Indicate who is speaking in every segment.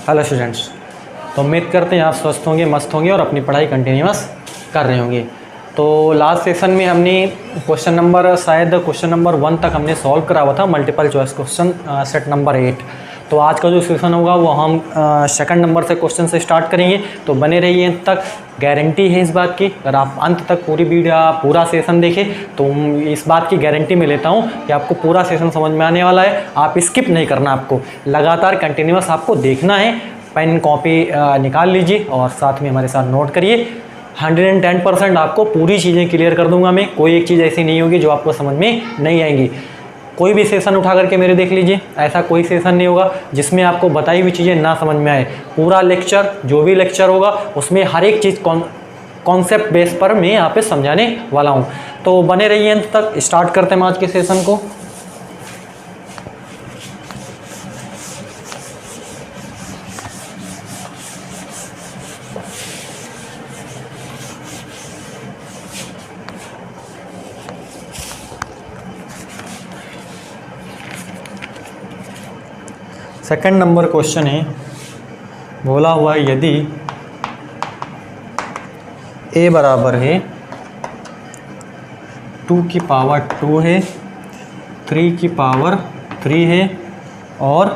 Speaker 1: Hello students, तो उम्मीद करते हैं आप स्वस्थ होंगे, मस्त होंगे और अपनी पढ़ाई कंटिन्यूअस कर रहे होंगे। तो लास्ट सेशन में हमने क्वेश्चन नंबर 1 तक हमने सॉल्व करा हुआ था, multiple choice question set number 8। तो आज का जो सेशन होगा वो हम सेकंड नंबर से क्वेश्चन से स्टार्ट करेंगे। तो बने रहिए अंत तक, गारंटी है इस बात की, अगर आप अंत तक पूरा सेशन देखें तो इस बात की गारंटी मैं लेता हूँ कि आपको पूरा सेशन समझ में आने वाला है। आप स्किप नहीं करना, आपको लगातार कंटिन्यूअस आपको देखना है। पेन कॉपी निकाल लीजिए और साथ में हमारे साथ नोट करिए। 110% आपको पूरी चीज़ें क्लियर कर दूंगा मैं, कोई एक चीज़ ऐसी नहीं होगी जो आपको समझ में नहीं आएंगी। कोई भी सेशन उठा करके मेरे देख लीजिए, ऐसा कोई सेशन नहीं होगा जिसमें आपको बताई हुई चीज़ें ना समझ में आए। पूरा लेक्चर, जो भी लेक्चर होगा उसमें हर एक चीज़ कॉन्सेप्ट बेस पर मैं यहाँ पे समझाने वाला हूँ। तो बने रहिए अंत तक। स्टार्ट करते हैं आज के सेशन को। सेकंड नंबर क्वेश्चन है, बोला हुआ है यदि a बराबर है 2 की पावर 2 है, 3 की पावर 3 है और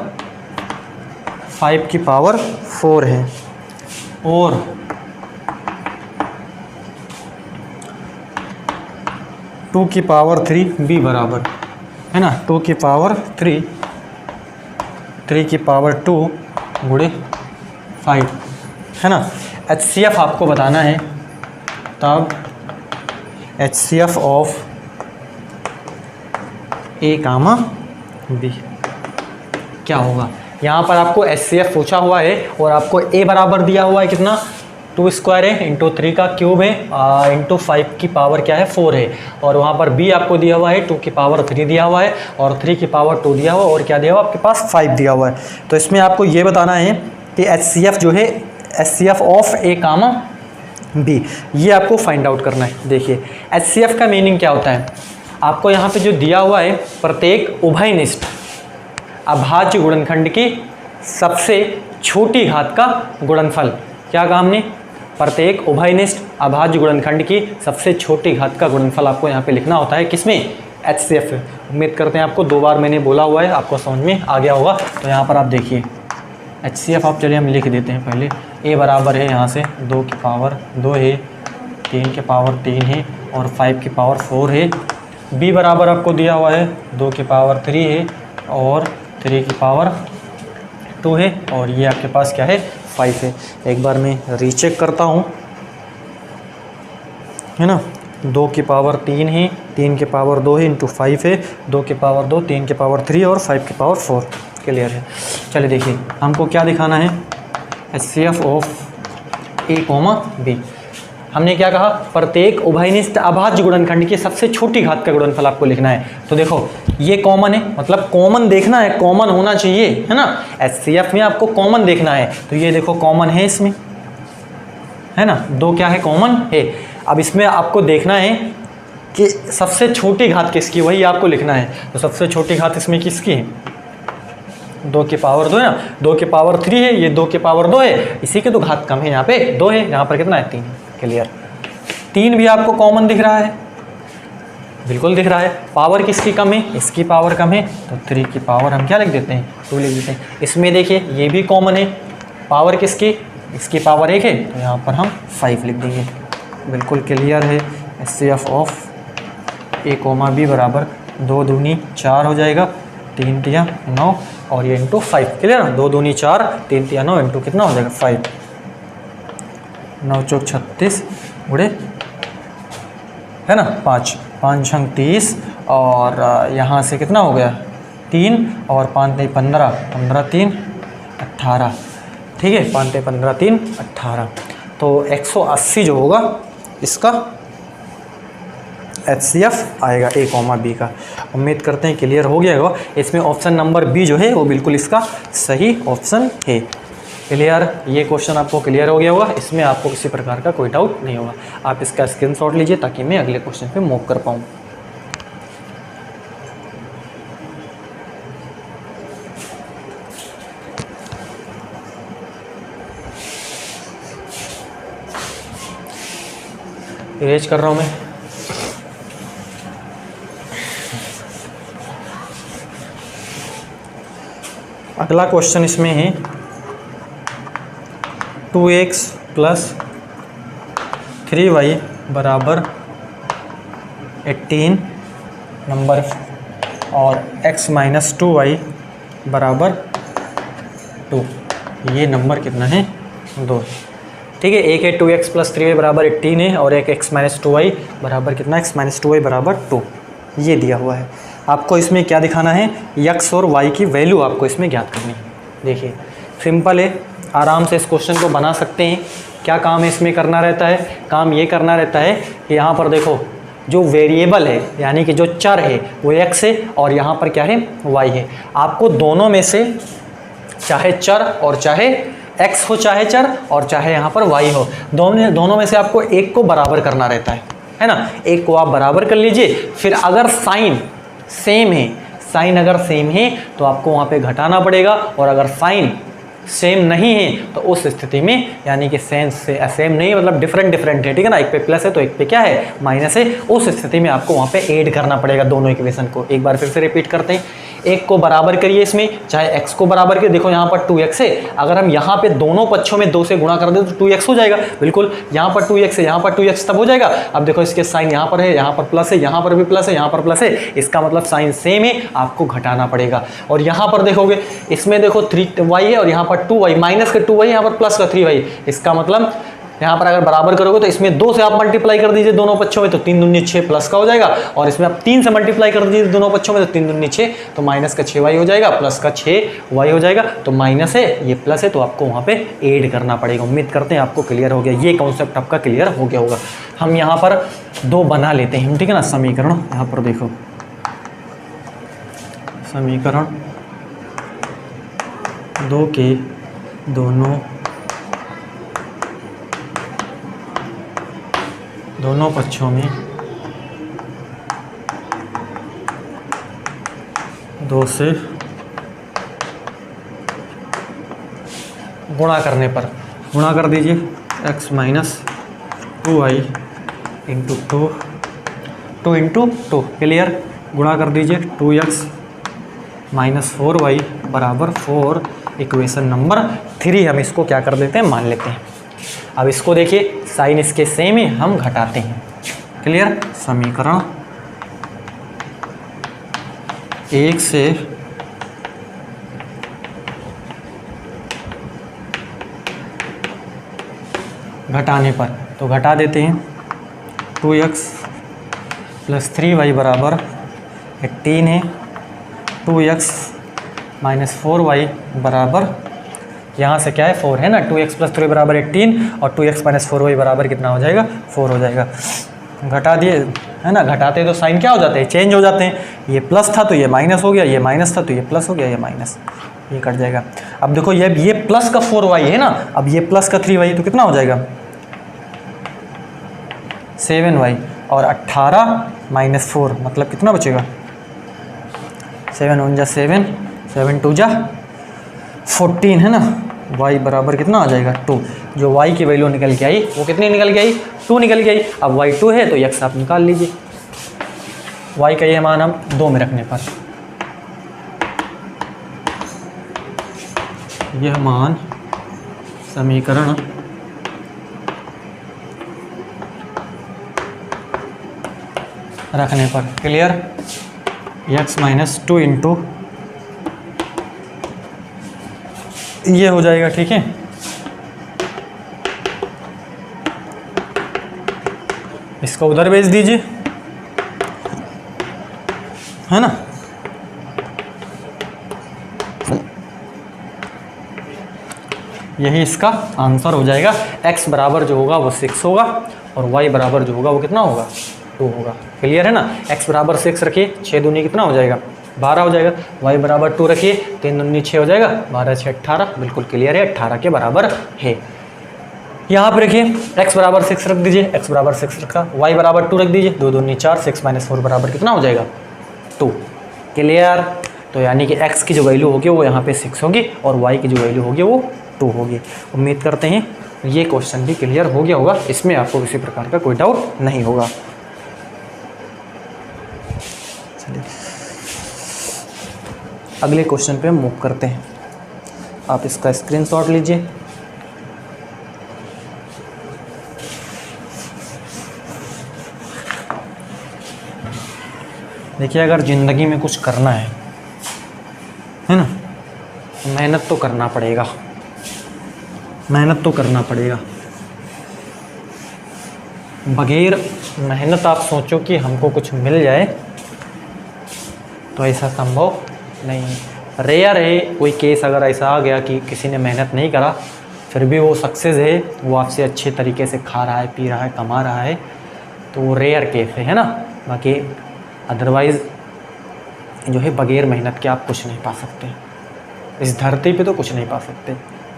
Speaker 1: 5 की पावर 4 है, और टू की पावर 3 b बराबर है ना, 2 की पावर 3 की पावर 2 गुणे 5 है ना। HCF आपको बताना है, तब HCF ऑफ A, B क्या होगा। यहाँ पर आपको HCF पूछा हुआ है और आपको A बराबर दिया हुआ है कितना, 2 स्क्वायर है इंटू 3 का क्यूब है इंटू 5 की पावर क्या है 4 है, और वहाँ पर B आपको दिया हुआ है 2 की पावर 3 दिया हुआ है और 3 की पावर 2 दिया हुआ, और क्या दिया हुआ आपके पास 5 दिया हुआ है। तो इसमें आपको ये बताना है कि HCF जो है, HCF ऑफ A, B, ये आपको फाइंड आउट करना है। देखिए HCF का मीनिंग क्या होता है, आपको यहाँ पे जो दिया हुआ है प्रत्येक उभयनिष्ठ अभाज्य गुणनखंड की सबसे छोटी घात का गुणनफल। क्या कहा हमने, प्रत्येक उभयनिष्ठ अभाज्य गुणनखंड की सबसे छोटी घात का गुणनफल आपको यहाँ पे लिखना होता है। किसमें, HCF। उम्मीद करते हैं आपको 2 बार मैंने बोला हुआ है, आपको समझ में आ गया होगा। तो यहाँ पर आप देखिए HCF आप, चलिए हम लिख देते हैं पहले। A बराबर है यहाँ से 2 की पावर 2 है, 3 की पावर 3 है और 5 की पावर 4 है। B बराबर आपको दिया हुआ है 2 की पावर 3 है और 3 की पावर 2 है, और ये आपके पास क्या है 5 है। एक बार मैं रीचेक करता हूँ, है ना। 2 की पावर 3 है, 3 की पावर 2 है इंटू 5 है, 2 की पावर 2, 3 की पावर 3 और 5 की पावर 4। क्लियर है। चलिए देखिए हमको क्या दिखाना है, HCF ऑफ A, B। हमने क्या कहा, प्रत्येक उभयनिष्ठ अभाज्य गुणनखंड की सबसे छोटी घात का गुणनफल आपको लिखना है। तो देखो ये कॉमन है, मतलब कॉमन देखना है, कॉमन होना चाहिए, है ना। HCF में आपको कॉमन देखना है, तो ये देखो कॉमन है इसमें, है ना। 2 क्या है, कॉमन है। अब इसमें आपको देखना है कि सबसे छोटी घात किसकी, वही आपको लिखना है। तो सबसे छोटी घात इसमें किसकी है, 2 की पावर 2 है ना, 2 की पावर 3 है, ये 2 की पावर 2 है, इसी के तो घात कम है, यहाँ पे 2 है, यहाँ पर कितना है 3। क्लियर। 3 भी आपको कॉमन दिख रहा है, बिल्कुल दिख रहा है। पावर किसकी कम है, इसकी पावर कम है, तो 3 की पावर हम क्या लिख देते हैं, 2 लिख देते हैं। इसमें देखिए ये भी कॉमन है, पावर किसकी, इसकी पावर 1 है, तो यहाँ पर हम 5 लिख देंगे। बिल्कुल क्लियर है। HCF ऑफ A, B बराबर 2 दूनी 4 हो जाएगा, 3 तिया 9 और ये इंटू 5। क्लियर ना, 2 दूनी 4, 3 तिया 9 इंटू कितना हो जाएगा 5, 9 चौक 36 गुणे, है ना 5, 5 छंग 30 और यहाँ से कितना हो गया 3 और 5 नहीं 15, 15 3 18। ठीक है, 5 15 3 18। तो 180 जो होगा इसका HCF आएगा A, B का। उम्मीद करते हैं क्लियर हो गया होगा। इसमें ऑप्शन नंबर B जो है वो बिल्कुल इसका सही ऑप्शन है। क्लियर, ये क्वेश्चन आपको क्लियर हो गया होगा, इसमें आपको किसी प्रकार का कोई डाउट नहीं होगा। आप इसका स्क्रीनशॉट लीजिए ताकि मैं अगले क्वेश्चन पे मूव कर पाऊँ। इरेज कर रहा हूँ मैं। अगला क्वेश्चन इसमें है 2x प्लस 3y बराबर 18 नंबर और x माइनस 2y बराबर 2। ये नंबर कितना है? 2। ठीक है, एक है 2x प्लस 3y बराबर 18 है और एक x माइनस 2y बराबर कितना? x माइनस 2y बराबर 2। ये दिया हुआ है। आपको इसमें क्या दिखाना है? x और y की वैल्यू आपको इसमें ज्ञात करनी है। देखिए सिंपल है, आराम से इस क्वेश्चन को बना सकते हैं। क्या काम है इसमें करना रहता है? काम ये करना रहता है कि यहाँ पर देखो जो वेरिएबल है यानी कि जो चर है वो x है और यहाँ पर क्या है? y है। आपको दोनों में से चाहे चर और चाहे x हो, चाहे चर और चाहे यहाँ पर y हो, दोनों में से आपको एक को बराबर करना रहता है ना। एक को आप बराबर कर लीजिए, फिर अगर साइन सेम है, साइन अगर सेम है तो आपको वहाँ पे घटाना पड़ेगा, और अगर साइन सेम नहीं है तो उस स्थिति में यानी कि सेम नहीं है मतलब डिफरेंट है, ठीक है ना। एक पे प्लस है तो एक पे क्या है? माइनस है। उस स्थिति में आपको वहाँ पे ऐड करना पड़ेगा दोनों इक्वेशन को। एक बार फिर से रिपीट करते हैं, एक को बराबर करिए इसमें, चाहे x को बराबर करिए। देखो यहाँ पर 2x है, अगर हम यहाँ पे दोनों पक्षों में 2 से गुणा कर दें तो 2x हो जाएगा। बिल्कुल, यहाँ पर 2x है, यहाँ पर 2x तब हो जाएगा। अब देखो इसके साइन यहाँ पर है, यहाँ पर प्लस है, यहाँ पर भी प्लस है, यहाँ पर प्लस है, इसका मतलब साइन सेम है, आपको घटाना पड़ेगा। और यहाँ पर देखोगे इसमें देखो 3y है और यहाँ पर 2y, माइनस का 2y, यहाँ पर प्लस का 3y, इसका मतलब यहाँ पर अगर बराबर करोगे तो इसमें 2 से आप मल्टीप्लाई कर दीजिए दोनों पक्षों में तो 3 दूनी 6 प्लस का हो जाएगा, और इसमें आप 3 से मल्टीप्लाई कर दीजिए दोनों पक्षों में तो 3 दूनी 6, तो माइनस का 6y हो जाएगा, प्लस का 6y हो जाएगा। तो माइनस है, ये प्लस है, तो आपको वहाँ पे ऐड करना पड़ेगा। उम्मीद करते हैं आपको क्लियर हो गया, ये कॉन्सेप्ट आपका क्लियर हो गया होगा। हम यहाँ पर 2 बना लेते हैं, ठीक है ना, समीकरण। यहाँ पर देखो समीकरण 2 के दोनों पक्षों में 2 से गुणा करने पर गुणा कर दीजिए x minus 2y into 2 into 2, clear. गुणा कर दीजिए 2x माइनस 4y बराबर 4, इक्वेशन नंबर 3 हम इसको क्या कर देते हैं? मान लेते हैं। अब इसको देखिए, साइन इसके सेम है, हम घटाते हैं, क्लियर। समीकरण 1 से घटाने पर तो घटा देते हैं। 2x प्लस 3y बराबर 18 है, 2x माइनस 4y बराबर, यहाँ से क्या है? 4 है ना। 2x प्लस 3 बराबर 18 और 2x माइनस 4y बराबर कितना हो जाएगा? 4 हो जाएगा। घटा दिए, है ना। घटाते तो साइन क्या हो जाते हैं? चेंज हो जाते हैं। ये प्लस था तो ये माइनस हो गया, ये माइनस था तो ये प्लस हो गया, ये माइनस, ये कट जाएगा। अब देखो ये प्लस का 4y है ना, अब ये प्लस का 3y तो कितना हो जाएगा? 7y, और 18 माइनस 4 मतलब कितना बचेगा? 7 1 जा 7, 7 2 जा 14, है ना। y बराबर कितना आ जाएगा? 2। जो y की वैल्यू निकल के आई वो कितनी निकल के आई? 2 निकल के आई। अब y 2 है तो x आप निकाल लीजिए। y का ये मान हम 2 में रखने पर यह मान समीकरण रखने पर, क्लियर। x माइनस 2 इंटू ये हो जाएगा, ठीक है। इसको उधर भेज दीजिए, है ना। यही इसका आंसर हो जाएगा। x बराबर जो होगा वो 6 होगा और y बराबर जो होगा वो कितना होगा? 2 होगा, क्लियर है ना। x बराबर 6 रखिए, 6 दूनी कितना हो जाएगा? 12 हो जाएगा। y बराबर 2 रखिए, 3 दूनी 6 हो जाएगा, 12 6 18, बिल्कुल क्लियर है, 18 के बराबर है। यहाँ पे रखिए x बराबर 6 रख दीजिए, x बराबर 6 रखा, y बराबर 2 रख दीजिए, 2 दूनी 4, 6 माइनस 4 बराबर कितना हो जाएगा? 2, क्लियर। तो यानी कि x की जो वैल्यू होगी वो यहाँ पे 6 होगी और y की जो वैल्यू होगी वो 2 होगी। उम्मीद करते हैं ये क्वेश्चन भी क्लियर हो गया होगा, इसमें आपको किसी प्रकार का कोई डाउट नहीं होगा। चलिए अगले क्वेश्चन पे हम मूव करते हैं। आप इसका स्क्रीनशॉट लीजिए। देखिए, अगर ज़िंदगी में कुछ करना है ना, मेहनत तो करना पड़ेगा, मेहनत तो करना पड़ेगा। बगैर मेहनत आप सोचो कि हमको कुछ मिल जाए तो ऐसा संभव नहीं है। रेयर है कोई केस अगर ऐसा आ गया कि किसी ने मेहनत नहीं करा फिर भी वो सक्सेस है, वो आपसे अच्छे तरीके से खा रहा है, पी रहा है, कमा रहा है, तो वो रेयर केस है ना। बाकी अदरवाइज़ जो है बगैर मेहनत के आप कुछ नहीं पा सकते, इस धरती पे तो कुछ नहीं पा सकते,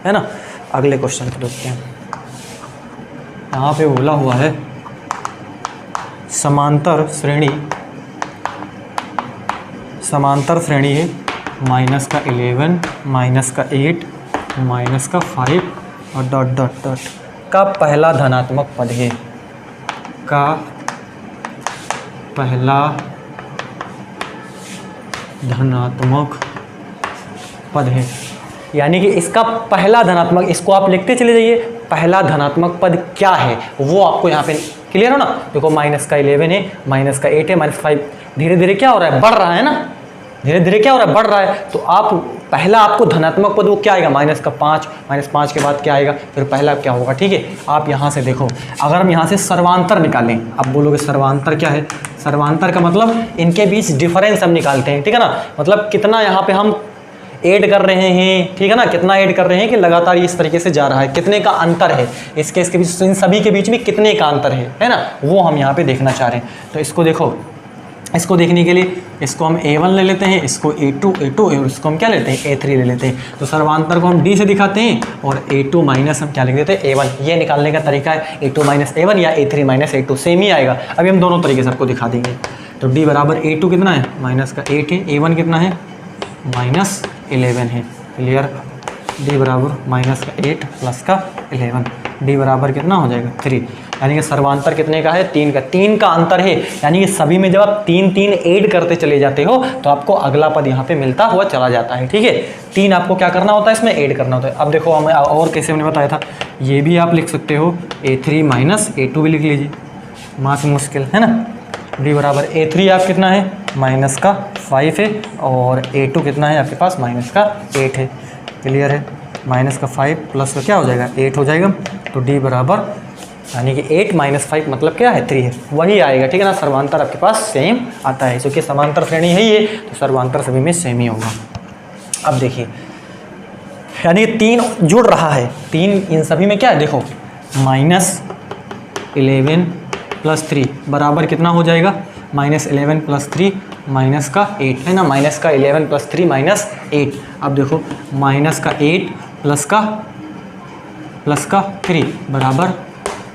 Speaker 1: है ना। अगले क्वेश्चन को देखते हैं। यहाँ पे बोला हुआ है समांतर श्रेणी है माइनस का 11 माइनस का 8 माइनस का 5 और डॉट डॉट डॉट का पहला धनात्मक पद है, का पहला धनात्मक पद है। यानी कि इसका पहला धनात्मक, इसको आप लिखते चले जाइए, पहला धनात्मक पद क्या है वो आपको यहाँ पे क्लियर हो ना। देखो माइनस का 11 है, माइनस का 8 है, माइनस 5, धीरे धीरे क्या हो रहा है, बढ़ रहा है ना, धीरे धीरे क्या हो रहा है, बढ़ रहा है। तो आप पहला आपको धनात्मक पद वो क्या आएगा, माइनस का 5, माइनस 5 के बाद क्या आएगा, फिर पहला क्या होगा, ठीक है। आप यहाँ से देखो, अगर हम यहाँ से सर्वांतर निकालें, आप बोलोगे सर्वांतर क्या है, सर्वांतर का मतलब इनके बीच डिफरेंस हम निकालते हैं, ठीक है ना। मतलब कितना यहाँ पे हम ऐड कर रहे हैं, ठीक है ना, कितना ऐड कर रहे हैं कि लगातार इस तरीके से जा रहा है, कितने का अंतर है इसके बीच, इन सभी के बीच में कितने का अंतर है ना, वो हम यहाँ पे देखना चाह रहे हैं। तो इसको देखो, इसको देखने के लिए इसको हम A1 ले लेते हैं, इसको A2 और इसको हम क्या लेते हैं, A3 ले लेते हैं। तो सर्वांतर को हम D से दिखाते हैं और A2 माइनस हम क्या लिख देते हैं, A1। ये निकालने का तरीका है A2 माइनस A1 या A3 माइनस A2, सेम ही आएगा। अभी हम दोनों तरीके से आपको दिखा देंगे। तो D बराबर A2 कितना है, माइनस का 8 है, A1 कितना है, माइनस 11 है, क्लियर। D बराबर माइनस का 8 प्लस का 11, D बराबर कितना हो जाएगा, 3। यानी कि सर्वांतर कितने का है, 3 का, 3 का अंतर है। यानी कि सभी में जब आप 3 3 ऐड करते चले जाते हो तो आपको अगला पद यहाँ पे मिलता हुआ चला जाता है, ठीक है। 3 आपको क्या करना होता है, इसमें ऐड करना होता है। अब देखो हमें और कैसे हमने बताया था, ये भी आप लिख सकते हो, A3 माइनस A2 भी लिख लीजिए, माँ से मुश्किल है ना। D बराबर A3 आप कितना है, माइनस का 5 है, और A2 कितना है आपके पास, माइनस का 8 है, क्लियर है। माइनस का 5 प्लस का क्या हो जाएगा, 8 हो जाएगा। तो D बराबर यानी कि 8 माइनस 5 मतलब क्या है, 3 है, वही आएगा, ठीक है ना। सर्वांतर आपके पास सेम आता है, क्योंकि समांतर श्रेणी है ये, तो सर्वांतर सभी में सेम ही होगा। अब देखिए, यानी 3 जुड़ रहा है, 3 इन सभी में क्या है, देखो माइनस 11 प्लस 3 बराबर कितना हो जाएगा, माइनस 11 प्लस 3 माइनस का 8 है ना, माइनस का 11 प्लस 3 माइनस 8। अब देखो माइनस का 8 प्लस का 3 बराबर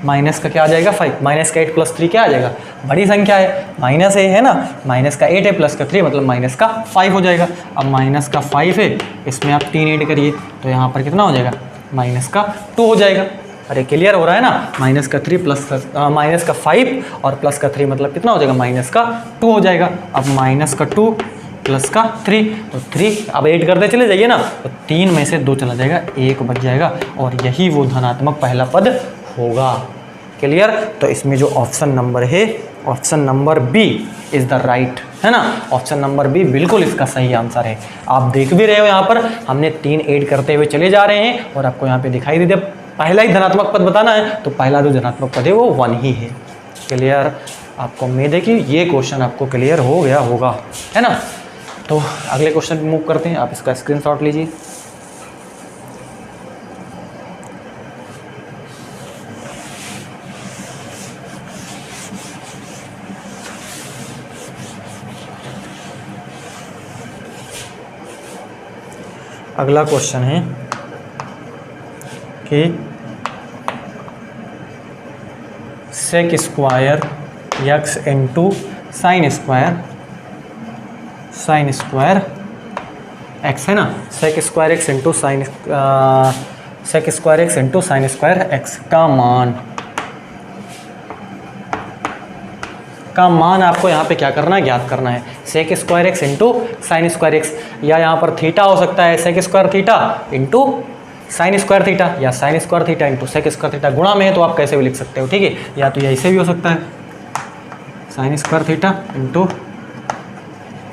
Speaker 1: माइनस का क्या आ जाएगा, 5। माइनस का 8 प्लस 3 क्या आ जाएगा, बड़ी संख्या है, माइनस है ना, माइनस का 8 है प्लस का 3 मतलब माइनस का 5 हो जाएगा। अब माइनस का 5 है, इसमें आप 3 ऐड करिए तो यहाँ पर कितना हो जाएगा, माइनस का 2 हो जाएगा। अरे क्लियर हो रहा है ना, माइनस का 3 प्लस का माइनस का 5 और प्लस का 3 मतलब कितना हो जाएगा, माइनस का 2 हो जाएगा। अब माइनस का 2 प्लस का 3, तो 3 अब ऐड करते चले जाइए ना, तो 3 में से 2 चला जाएगा, 1 बच जाएगा, और यही वो धनात्मक पहला पद होगा, क्लियर। तो इसमें जो ऑप्शन नंबर है, option number B is the right, है ना। ऑप्शन नंबर बी बिल्कुल इसका सही आंसर है। आप देख भी रहे हो, यहाँ पर हमने 3 ऐड करते हुए चले जा रहे हैं और आपको यहाँ पे दिखाई दे दिया, पहला ही धनात्मक पद बताना है तो पहला जो धनात्मक पद है वो 1 ही है, क्लियर। आपको उम्मीद है कि ये क्वेश्चन आपको क्लियर हो गया होगा, है ना। तो अगले क्वेश्चन पे मूव करते हैं, आप इसका स्क्रीनशॉट लीजिए। अगला क्वेश्चन है कि sec square x into sine square x है ना, sec square x into sec square x into sine square x का मान आपको यहाँ पे क्या करना है, ज्ञात करना है। Sec square x into sine square x, या यहाँ पर थीटा हो सकता है sec square theta into sine square theta, या sine square theta into sec square theta. गुणा में है तो आप कैसे भी लिख सकते हो, ठीक है। या तो ये ऐसे भी हो सकता है, sine square theta into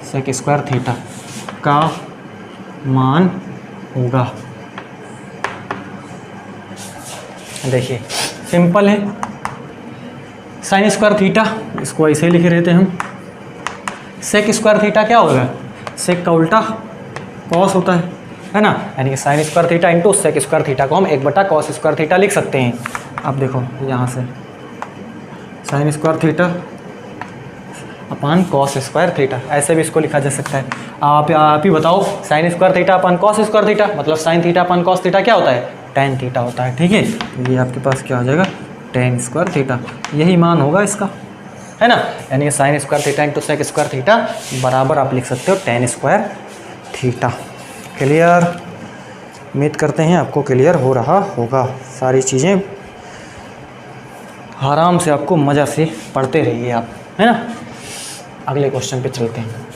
Speaker 1: sec square theta का मान होगा। देखिए सिंपल है, साइन स्क्वायर थीटा इसको ऐसे ही लिखे रहते हैं हम। सेक स्क्वायर थीटा क्या होगा, सेक का उल्टा कॉस होता है ना, यानी कि sine square theta into sec square theta को हम 1/cos स्क्वायर थीटा लिख सकते हैं। अब देखो यहाँ से sign square theta upon cos square theta, ऐसे भी इसको लिखा जा सकता है। आप ही बताओ, sine square theta upon cos square theta मतलब sine theta upon cos theta क्या होता है, टेन थीटा होता है, ठीक है। तो ये आपके पास क्या हो जाएगा, टेन स्क्वायर थीटा, यही मान होगा इसका, है ना। यानी sine square theta into sec square theta बराबर आप लिख सकते हो टेन स्क्वायर थीटा। क्लियर, उम्मीद करते हैं आपको क्लियर हो रहा होगा। सारी चीज़ें आराम से आपको मज़ा से पढ़ते रहिए आप, है ना। अगले क्वेश्चन पे चलते हैं।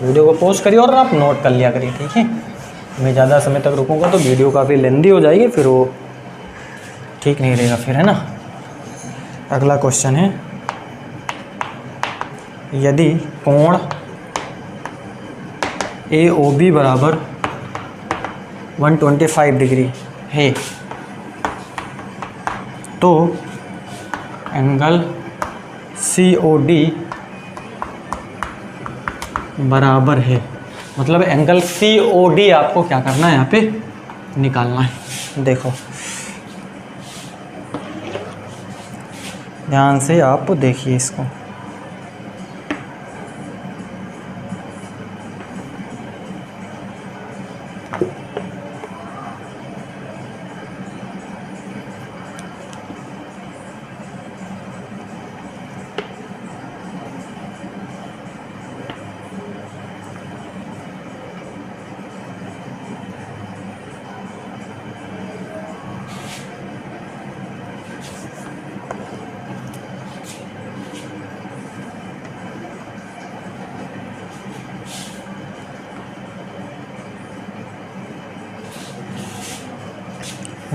Speaker 1: वीडियो को पॉज करिए और आप नोट कर लिया करिए, ठीक है। मैं ज़्यादा समय तक रुकूंगा तो वीडियो काफ़ी लेंदी हो जाएगी, फिर वो ठीक नहीं रहेगा फिर, है ना। अगला क्वेश्चन है, यदि कोण AOB बराबर 125 डिग्री है तो एंगल COD बराबर है, मतलब एंगल COD आपको क्या करना है, यहाँ पे निकालना है। देखो ध्यान से आप देखिए इसको,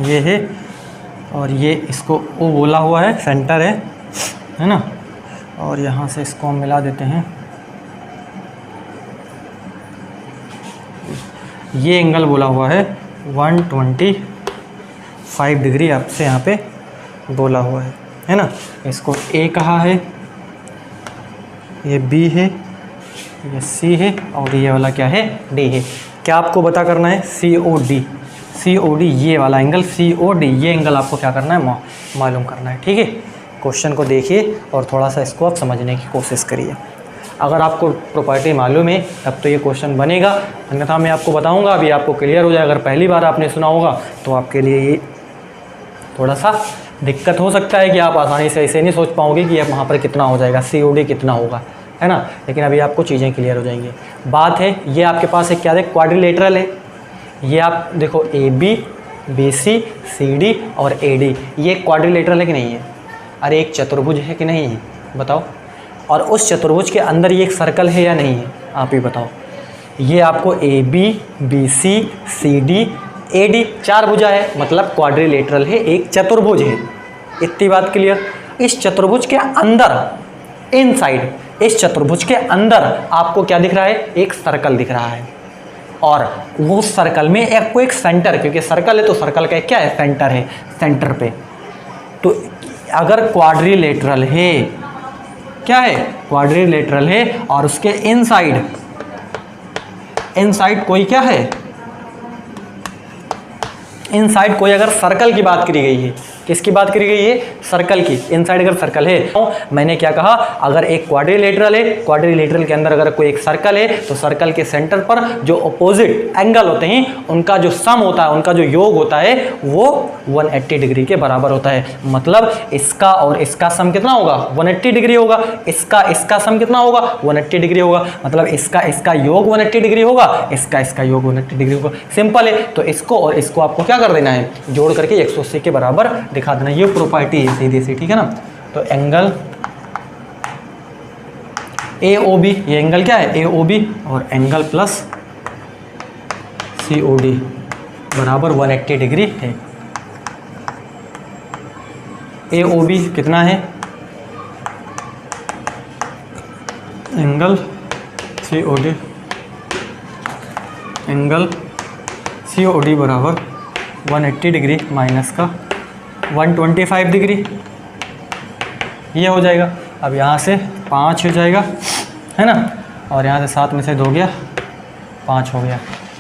Speaker 1: ये है और ये इसको O बोला हुआ है, सेंटर है ना। और यहाँ से इसको हम मिला देते हैं। ये एंगल बोला हुआ है 125 डिग्री, आपसे यहाँ पे बोला हुआ है ना। इसको A कहा है, ये B है, ये C है और ये वाला क्या है, D है। क्या आपको पता करना है, COD ये वाला एंगल COD, ये एंगल आपको क्या करना है, मालूम करना है, ठीक है। क्वेश्चन को देखिए और थोड़ा सा इसको आप समझने की कोशिश करिए। अगर आपको प्रॉपर्टी मालूम है तब तो ये क्वेश्चन बनेगा, अन्यथा मैं आपको बताऊंगा, अभी आपको क्लियर हो जाए। अगर पहली बार आपने सुना होगा तो आपके लिए ये थोड़ा सा दिक्कत हो सकता है कि आप आसानी से ऐसे नहीं सोच पाओगे कि अब वहाँ पर कितना हो जाएगा, COD कितना होगा, है ना। लेकिन अभी आपको चीज़ें क्लियर हो जाएंगी। बात है ये आपके पास एक क्या है, क्वाड्रिलेटरल है। ये आप देखो AB, BC, CD और AD, ये क्वाड्रिलेटरल है कि नहीं है, अरे एक चतुर्भुज है कि नहीं है, बताओ। और उस चतुर्भुज के अंदर ये एक सर्कल है या नहीं है, आप ही बताओ। ये आपको AB, BC, CD, AD चार भुजा है, मतलब क्वाड्रिलेटरल है, एक चतुर्भुज है। इतनी बात क्लियर। इस चतुर्भुज के अंदर, इनसाइड इस चतुर्भुज के अंदर आपको क्या दिख रहा है, एक सर्कल दिख रहा है। और वो सर्कल में आपको एक सेंटर, क्योंकि सर्कल है तो सर्कल का क्या है, सेंटर है, सेंटर पे। तो अगर क्वाड्रिलेटरल है, क्या है, क्वाड्रिलेटरल है और उसके इनसाइड कोई क्या है, इनसाइड कोई अगर सर्कल की बात करी गई है किसकी बात करी गई है? सर्कल की। इनसाइड अगर सर्कल है तो मैंने क्या कहा, अगर एक क्वाड्रिलेटरल है, क्वाड्रिलेटरल के अंदर अगर कोई एक सर्कल है तो सर्कल के सेंटर पर जो अपोजिट एंगल होते हैं उनका जो सम होता है, उनका जो योग होता है वो 180 डिग्री के बराबर होता है। मतलब इसका और इसका सम कितना होगा? 180 डिग्री होगा। इसका सम कितना होगा? 180 डिग्री होगा। मतलब इसका योग 180 डिग्री होगा, इसका योग 180 डिग्री होगा। सिंपल है। तो इसको और इसको आपको क्या कर देना है? जोड़ करके 180 के बराबर दिखा देना। ये प्रॉपर्टी है सीधी सी, ठीक है ना। तो एंगल AOB, ये एंगल क्या है? AOB, और एंगल प्लस COD बराबर 180 डिग्री है। AOB कितना है? एंगल COD बराबर 180 डिग्री माइनस का 125 डिग्री, ये हो जाएगा। अब यहाँ से 5 हो जाएगा, है ना, और यहाँ से 7 में से 2 गया, 5 हो गया।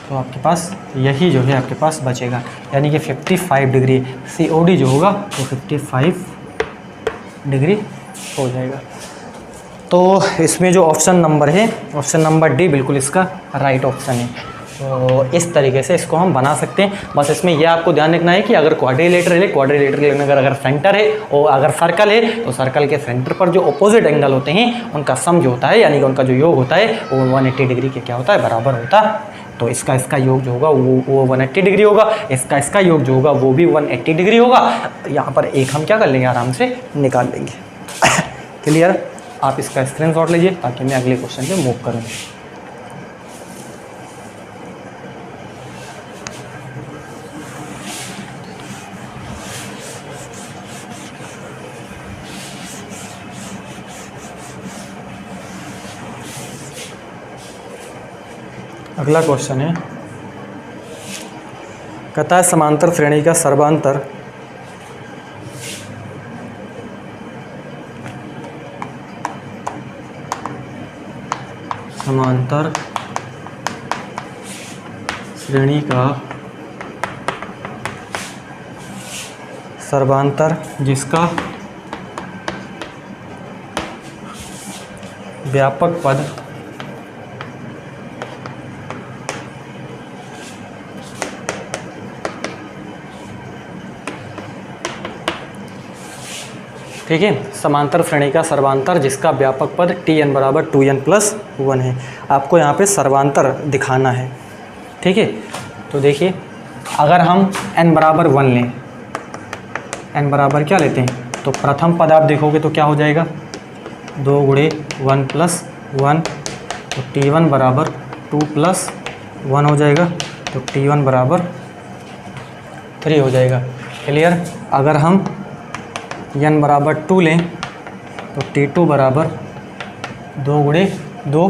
Speaker 1: तो आपके पास यही जो है आपके पास बचेगा, यानी कि 55 डिग्री COD जो होगा वो 55 डिग्री हो जाएगा। तो इसमें जो ऑप्शन नंबर है, ऑप्शन नंबर D बिल्कुल इसका राइट ऑप्शन है। तो इस तरीके से इसको हम बना सकते हैं। बस इसमें यह आपको ध्यान रखना है कि अगर क्वाड्रिलेटरल है, क्वाड्रिलेटरल में अगर सेंटर है और अगर सर्कल है तो सर्कल के सेंटर पर जो अपोजिट एंगल होते हैं उनका सम जो होता है, यानी कि उनका जो योग होता है वो 180 डिग्री के क्या होता है? बराबर होता है। तो इसका योग जो होगा वो 180 डिग्री होगा, इसका योग जो होगा वो भी 180 डिग्री होगा। यहाँ पर एक हम क्या कर लेंगे? आराम से निकाल लेंगे। क्लियर? आप इसका स्क्रीनशॉट लीजिए ताकि मैं अगले क्वेश्चन पे मूव करूँ। अगला क्वेश्चन है, कहता है समांतर श्रेणी का सर्वांतर श्रेणी का सर्वांतर जिसका व्यापक पद ठीक है, समांतर श्रेणी का सर्वांतर जिसका व्यापक पद Tn बराबर 2n+1 है। आपको यहाँ पे सर्वांतर दिखाना है, ठीक है। तो देखिए, अगर हम n बराबर 1 लें, n बराबर क्या लेते हैं? तो प्रथम पद आप देखोगे तो क्या हो जाएगा? 2 गुणे 1+1, तो T1 बराबर 2+1 हो जाएगा, तो T1 बराबर 3 हो जाएगा। क्लियर? अगर हम n बराबर 2 लें तो T2 बराबर 2 गुणे 2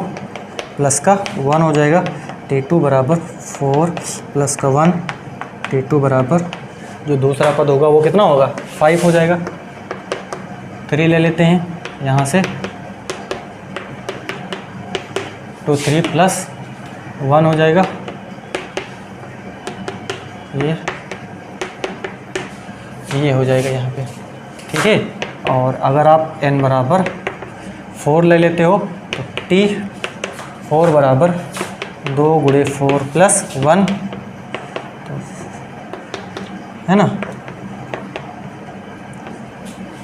Speaker 1: प्लस का 1 हो जाएगा, T2 बराबर 4 प्लस का 1, T2 बराबर जो दूसरा पद होगा वो कितना होगा? 5 हो जाएगा। 3 ले लेते हैं यहाँ से, तो 3 प्लस 1 हो जाएगा, ये हो जाएगा यहाँ पे, ठीक है। और अगर आप n बराबर 4 ले लेते हो तो T4 बराबर 2 गुणे 4 प्लस 1, तो है ना,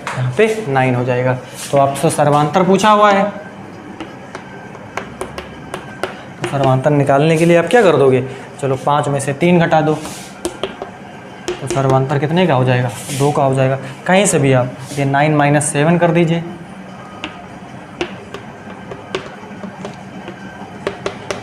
Speaker 1: यहाँ पे 9 हो जाएगा। तो आपसे सर्वांतर पूछा हुआ है, तो सर्वांतर निकालने के लिए आप क्या कर दोगे? चलो 5 में से 3 घटा दो, तो सर्वांतर कितने का हो जाएगा? 2 का हो जाएगा। कहीं से भी आप ये 9 - 7 कर दीजिए,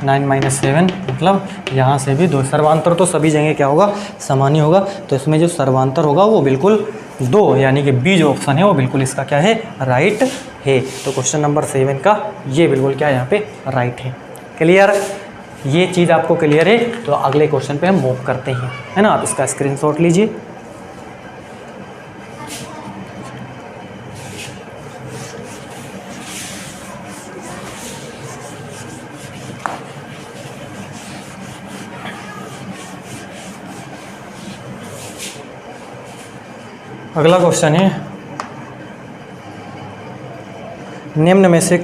Speaker 1: 9 - 7 मतलब यहाँ से भी 2। सर्वांतर तो सभी जगह क्या होगा? समान ही होगा। तो इसमें जो सर्वांतर होगा वो बिल्कुल 2, यानी कि बी जो ऑप्शन है वो बिल्कुल इसका क्या है? राइट है। तो क्वेश्चन नंबर 7 का ये बिल्कुल क्या है? यहाँ पे राइट है। क्लियर? ये चीज़ आपको क्लियर है? तो अगले क्वेश्चन पे हम मूव करते हैं, है ना। आप इसका स्क्रीनशॉट लीजिए। अगला क्वेश्चन है, निम्न में से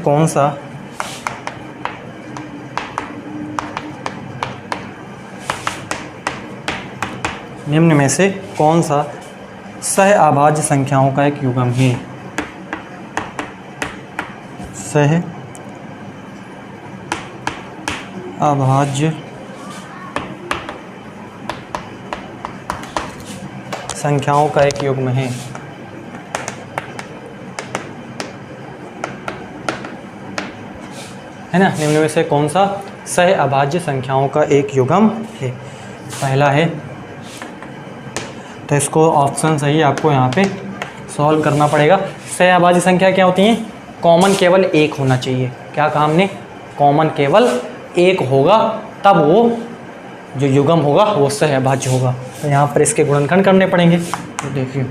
Speaker 1: कौन सा सह अभाज्य संख्याओं का एक युग्म है। सह अभाज्य संख्याओं का एक युग्म है। ना, निम्न में से कौन सा सह अभाज्य संख्याओं का एक युग्म है? पहला है, तो इसको ऑप्शन सही आपको यहाँ पे सॉल्व करना पड़ेगा। सह अभाज्य संख्या क्या होती हैं? कॉमन केवल एक होना चाहिए। क्या कहा हमने? कॉमन केवल एक होगा तब वो जो युग्म होगा वो सह अभाज्य होगा। तो यहाँ पर इसके गुणनखंड करने पड़ेंगे। तो देखिए,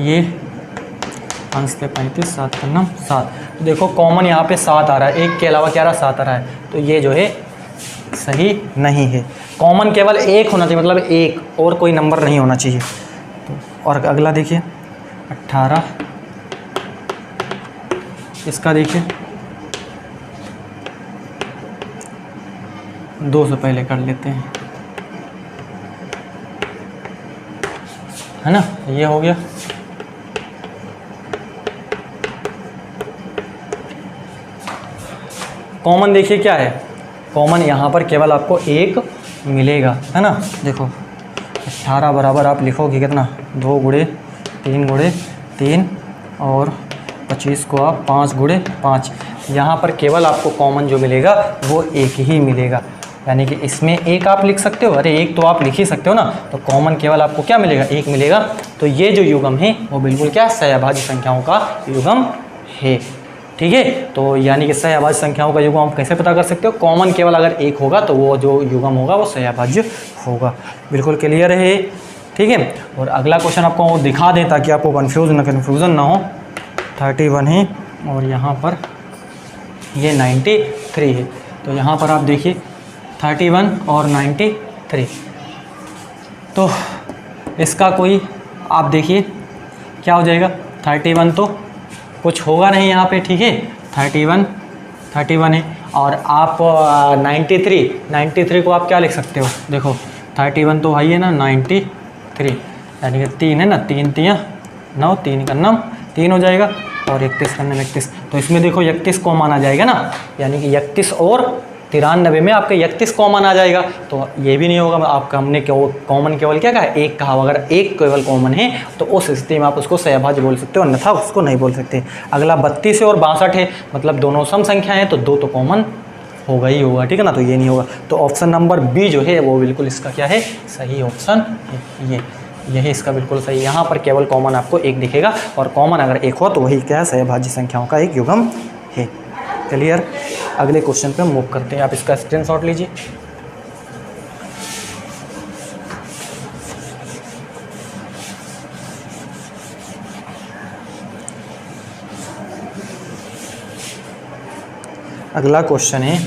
Speaker 1: ये 5 से 35, 7 का नाम 7। तो देखो कॉमन यहाँ पे 7 आ रहा है, एक के अलावा क्या रहा? 7 आ रहा है। तो ये जो है सही नहीं है। कॉमन केवल एक होना चाहिए, मतलब एक और कोई नंबर नहीं होना चाहिए। तो और अगला देखिए 18, इसका देखिए 2 से पहले कर लेते हैं, है ना। ये हो गया। कॉमन देखिए क्या है? कॉमन यहाँ पर केवल आपको एक मिलेगा, है ना। देखो 18 बराबर आप लिखोगे कितना? 2 गुणे 3 गुणे 3 और 25 को आप 5 गुणे 5। यहाँ पर केवल आपको कॉमन जो मिलेगा वो एक ही मिलेगा, यानी कि इसमें एक आप लिख सकते हो। अरे एक तो आप लिख ही सकते हो ना। तो कॉमन केवल आपको क्या मिलेगा? एक मिलेगा। तो ये जो युग्म है वो बिल्कुल क्या? सह अभाज्य संख्याओं का युग्म है। ठीक है। तो यानी कि सह अभाज्य संख्याओं का युग्म आप कैसे पता कर सकते हो? कॉमन केवल अगर एक होगा तो वो जो युग्म होगा वो सह अभाज्य होगा। बिल्कुल क्लियर है, ठीक है। और अगला क्वेश्चन आपको वो दिखा दें ताकि आपको कन्फ्यूज़न ना हो। 31 है और यहाँ पर ये 93 है। तो यहाँ पर आप देखिए 31 और 93, तो इसका कोई आप देखिए क्या हो जाएगा? 31 तो कुछ होगा नहीं यहाँ पे, ठीक है। 31 है और आप 93 को आप क्या लिख सकते हो? देखो 31 तो है ना, 93 यानी कि 3 है ना, 3 3 9, 3 का नाम 3 हो जाएगा और 31 का नाम 31। तो इसमें देखो 31 कॉमन आ जाएगा ना, यानी कि 31 और 93 में आपका 31 कॉमन आ जाएगा। तो ये भी नहीं होगा। आपका हमने कॉमन केवल क्या कहा? एक कहा। अगर एक केवल कॉमन है तो उस स्थिति में आप उसको सह अभाज्य बोल सकते हो, अन्यथा उसको नहीं बोल सकते। अगला 32 और 62 है, मतलब दोनों सम संख्या है तो 2 तो कॉमन होगा ही होगा, ठीक है ना। तो ये नहीं होगा। तो ऑप्शन नंबर बी जो है वो बिल्कुल इसका क्या है? सही ऑप्शन है। यही इसका बिल्कुल सही। यहाँ पर केवल कॉमन आपको एक दिखेगा और कॉमन अगर एक हो तो वही क्या है? सह अभाज्य संख्याओं का एक युग्म है। क्लियर। अगले क्वेश्चन पे मूव करते हैं। आप इसका स्क्रीनशॉट लीजिए। अगला क्वेश्चन है,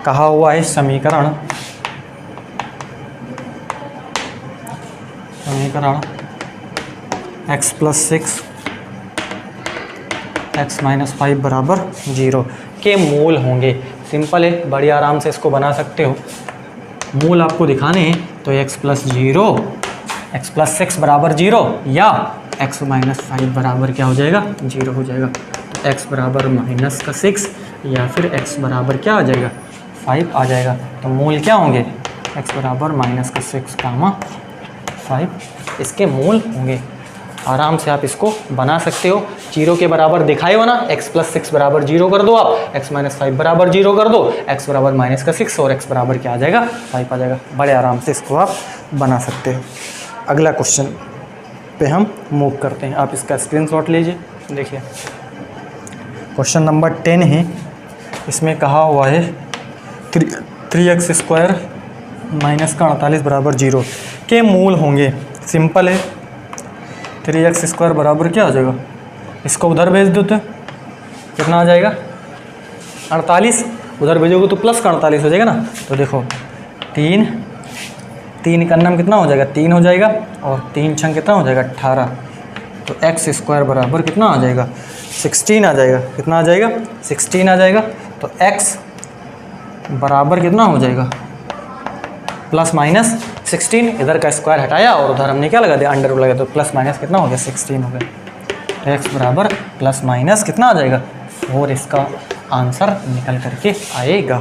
Speaker 1: कहा हुआ है समीकरण x + 6 x - 5 बराबर 0 के मूल होंगे। सिंपल है, बड़ी आराम से इसको बना सकते हो। मूल आपको दिखाने हैं तो x + 6 बराबर 0 या x - 5 बराबर क्या हो जाएगा? 0 हो जाएगा। तो x बराबर -6 या फिर x बराबर क्या आ जाएगा? 5 आ जाएगा। तो मूल क्या होंगे? x बराबर -6, 5 इसके मूल होंगे। आराम से आप इसको बना सकते हो। 0 के बराबर दिखाए हो ना, x + 6 बराबर 0 कर दो आप, x - 5 बराबर 0 कर दो, x बराबर -6 और x बराबर क्या आ जाएगा? 5 आ जाएगा। बड़े आराम से इसको आप बना सकते हो। अगला क्वेश्चन पे हम मूव करते हैं। आप इसका स्क्रीनशॉट लीजिए। देखिए क्वेश्चन नंबर 10 है। इसमें कहा हुआ है 3x² - 48 बराबर 0 के मूल होंगे। सिंपल है, 3x² बराबर क्या आ जाएगा? इसको उधर भेज देते, कितना आ जाएगा? 48, उधर भेजोगे तो प्लस का 48 हो जाएगा ना। तो देखो 3 3 का नाम कितना हो जाएगा 3 हो जाएगा, और 3 छंग कितना हो जाएगा 18। तो एक्स स्क्वायर बराबर कितना आ जाएगा 16 आ जाएगा। कितना आ जाएगा 16 आ जाएगा। तो एक्स बराबर कितना हो जाएगा प्लस माइनस 16, इधर का स्क्वायर हटाया और उधर हमने क्या लगा दिया अंडर रूट लगा, तो प्लस माइनस कितना हो गया 16 हो गया। तो एक्स बराबर प्लस माइनस कितना आ जाएगा 4, इसका आंसर निकल करके आएगा,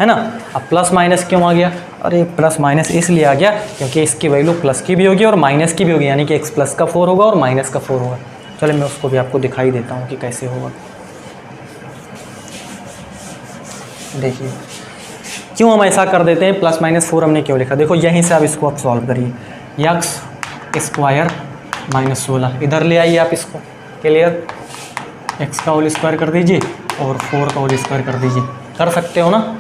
Speaker 1: है ना। अब प्लस माइनस क्यों आ गया, अरे प्लस माइनस इसलिए आ गया क्योंकि इसकी वैल्यू प्लस की भी होगी और माइनस की भी होगी, यानी कि एक्स प्लस का 4 होगा और माइनस का 4 होगा। चलो मैं उसको भी आपको दिखाई देता हूँ कि कैसे होगा। देखिए क्यों हम ऐसा कर देते हैं, प्लस माइनस 4 हमने क्यों लिखा, देखो यहीं से आप इसको आप सॉल्व करिए। एक्स स्क्वायर माइनस 16 इधर ले आइए आप इसको, क्लियर। एक्स का होल स्क्वायर कर दीजिए और 4 का होल स्क्वायर कर दीजिए, कर सकते हो ना।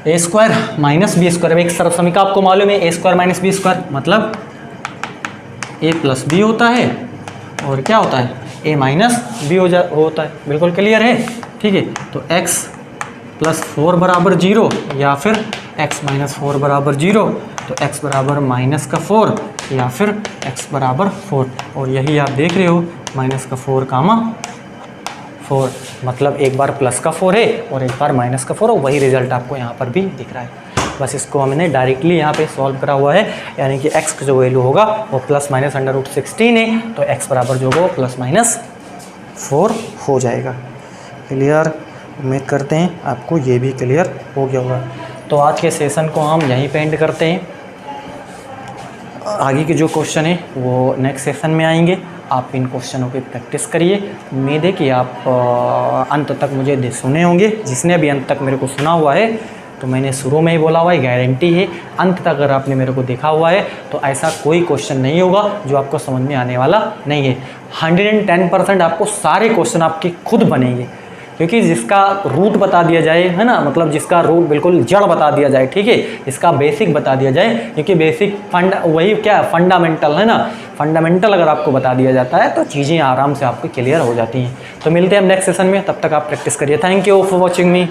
Speaker 1: ए स्क्वायर माइनस बी स्क्वायर, एक सरल समीकरण आपको मालूम है, ए स्क्वायर माइनस बी स्क्वायर मतलब ए प्लस बी होता है और क्या होता है ए माइनस बी होता है, बिल्कुल क्लियर है, ठीक है। तो एक्स प्लस 4 बराबर 0 या फिर x माइनस 4 बराबर 0, तो x बराबर माइनस का 4 या फिर x बराबर 4, और यही आप देख रहे हो माइनस का 4 कामा 4, मतलब एक बार प्लस का 4 है और एक बार माइनस का 4 है, वही रिजल्ट आपको यहाँ पर भी दिख रहा है। बस इसको हमने डायरेक्टली यहाँ पे सॉल्व करा हुआ है, यानी कि x का जो वैल्यू होगा वो प्लस माइनस अंडर रूट 16 है, तो x बराबर जो होगा वो प्लस माइनस 4 हो जाएगा। क्लियर, उम्मीद करते हैं आपको ये भी क्लियर हो गया होगा। तो आज के सेशन को हम यहीं पे एंड करते हैं, आगे के जो क्वेश्चन है वो नेक्स्ट सेशन में आएंगे। आप इन क्वेश्चनों की प्रैक्टिस करिए, उम्मीद है कि आप अंत तक मुझे सुने होंगे। जिसने भी अंत तक मेरे को सुना हुआ है, तो मैंने शुरू में ही बोला हुआ है, गारंटी है अंत तक अगर आपने मेरे को देखा हुआ है तो ऐसा कोई क्वेश्चन नहीं होगा जो आपको समझ में आने वाला नहीं है। 110% आपको सारे क्वेश्चन आपके खुद बनेंगे, क्योंकि जिसका रूट बता दिया जाए, है ना, मतलब जिसका रूट बिल्कुल जड़ बता दिया जाए, ठीक है, इसका बेसिक बता दिया जाए, क्योंकि बेसिक वही क्या फंडामेंटल है ना, फंडामेंटल अगर आपको बता दिया जाता है तो चीज़ें आराम से आपको क्लियर हो जाती हैं। तो मिलते हैं हम नेक्स्ट सेशन में, तब तक आप प्रैक्टिस करिए। Thank you for watching me.